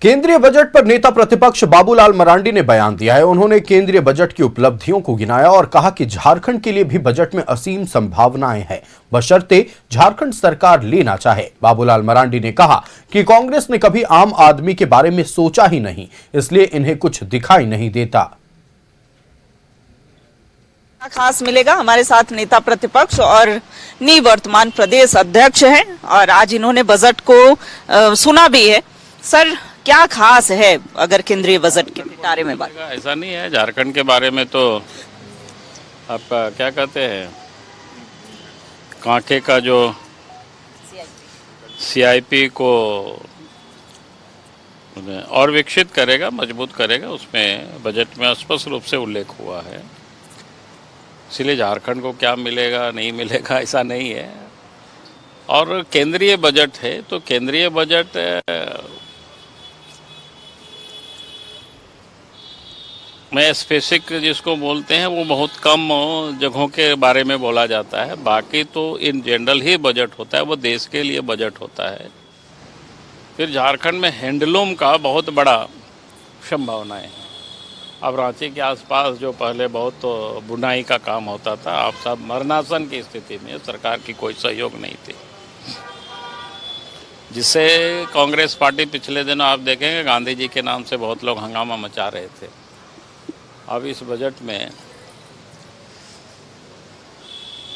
केंद्रीय बजट पर नेता प्रतिपक्ष बाबूलाल मरांडी ने बयान दिया है। उन्होंने केंद्रीय बजट की उपलब्धियों को गिनाया और कहा कि झारखंड के लिए भी बजट में असीम संभावनाएं हैं, बशर्ते झारखंड सरकार लेना चाहे। बाबूलाल मरांडी ने कहा कि कांग्रेस ने कभी आम आदमी के बारे में सोचा ही नहीं, इसलिए इन्हें कुछ दिखाई नहीं देता। खास मिलेगा। हमारे साथ नेता प्रतिपक्ष और निवर्तमान प्रदेश अध्यक्ष हैं और आज इन्होंने बजट को सुना भी है। सर, क्या खास है अगर केंद्रीय बजट के बारे में बात? ऐसा नहीं है, झारखंड के बारे में तो आपका क्या कहते हैं, कांके का जो सीआईपी को और विकसित करेगा, मजबूत करेगा, उसमें बजट में स्पष्ट रूप से उल्लेख हुआ है। इसलिए झारखंड को क्या मिलेगा नहीं मिलेगा ऐसा नहीं है। और केंद्रीय बजट है तो केंद्रीय बजट में स्पेसिफिक जिसको बोलते हैं वो बहुत कम जगहों के बारे में बोला जाता है। बाकी तो इन जनरल ही बजट होता है, वो देश के लिए बजट होता है। फिर झारखंड में हैंडलूम का बहुत बड़ा संभावनाएं हैं। अब रांची के आसपास जो पहले बहुत बुनाई का काम होता था, अब सब मरणासन की स्थिति में, सरकार की कोई सहयोग नहीं थी, जिससे कांग्रेस पार्टी पिछले दिनों आप देखेंगे गांधी जी के नाम से बहुत लोग हंगामा मचा रहे थे। अब इस बजट में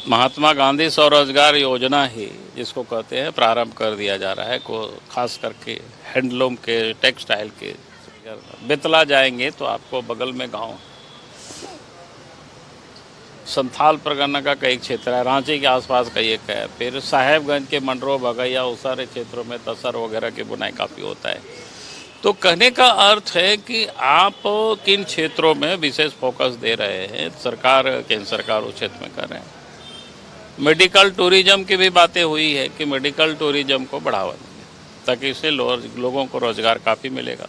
महात्मा गांधी स्वरोजगार योजना ही जिसको कहते हैं प्रारंभ कर दिया जा रहा है, को खास करके हैंडलूम के, टेक्सटाइल के। बेतला जाएंगे तो आपको बगल में गांव संथाल परगना का कई क्षेत्र है, रांची के आसपास का एक है, फिर साहेबगंज के मंडरो, भगैया, उस सारे क्षेत्रों में तसर वगैरह की बुनाई काफ़ी होता है। तो कहने का अर्थ है कि आप किन क्षेत्रों में विशेष फोकस दे रहे हैं, सरकार, केंद्र सरकार उस क्षेत्र में कर रहे हैं। मेडिकल टूरिज्म की भी बातें हुई है कि मेडिकल टूरिज्म को बढ़ावा देंगे ताकि इससे लोगों को रोजगार काफ़ी मिलेगा।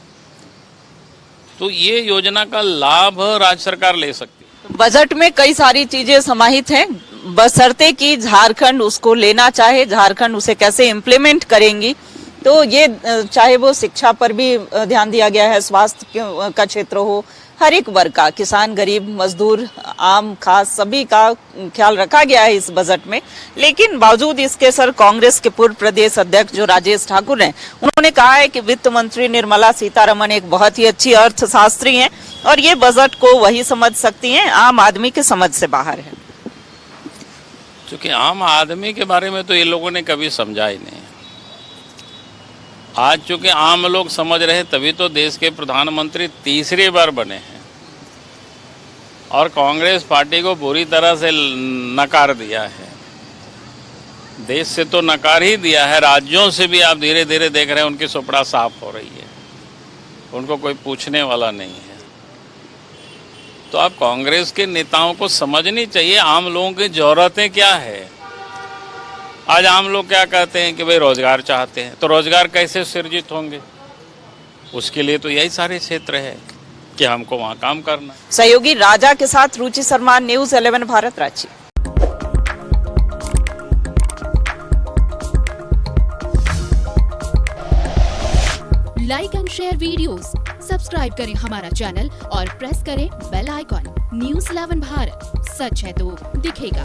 तो ये योजना का लाभ राज्य सरकार ले सकती है। बजट में कई सारी चीजें समाहित हैं, बशर्ते कि झारखंड उसको लेना चाहे, झारखंड उसे कैसे इम्प्लीमेंट करेंगी। तो ये चाहे वो शिक्षा पर भी ध्यान दिया गया है, स्वास्थ्य का क्षेत्र हो, हर एक वर्ग का, किसान, गरीब, मजदूर, आम, खास, सभी का ख्याल रखा गया है इस बजट में। लेकिन बावजूद इसके सर, कांग्रेस के पूर्व प्रदेश अध्यक्ष जो राजेश ठाकुर हैं, उन्होंने कहा है कि वित्त मंत्री निर्मला सीतारमण एक बहुत ही अच्छी अर्थशास्त्री हैं और ये बजट को वही समझ सकती हैं, आम आदमी के समझ से बाहर है। क्योंकि आम आदमी के बारे में तो ये लोगों ने कभी समझा ही नहीं। आज चूँकि आम लोग समझ रहे, तभी तो देश के प्रधानमंत्री तीसरी बार बने हैं और कांग्रेस पार्टी को बुरी तरह से नकार दिया है। देश से तो नकार ही दिया है, राज्यों से भी आप धीरे धीरे देख रहे हैं उनकी सुपड़ा साफ हो रही है, उनको कोई पूछने वाला नहीं है। तो आप कांग्रेस के नेताओं को समझनी चाहिए आम लोगों की ज़रूरतें क्या है। आज आम लोग क्या कहते हैं कि भाई रोजगार चाहते हैं, तो रोजगार कैसे सृजित होंगे? उसके लिए तो यही सारे क्षेत्र है कि हमको वहाँ काम करना है। सहयोगी राजा के साथ Ruchi Sharma, news 11 Bharat, Ranchi. Like and share videos, subscribe करें हमारा चैनल और प्रेस करें बेल आइकॉन। न्यूज़ 11 भारत, सच है तो दिखेगा।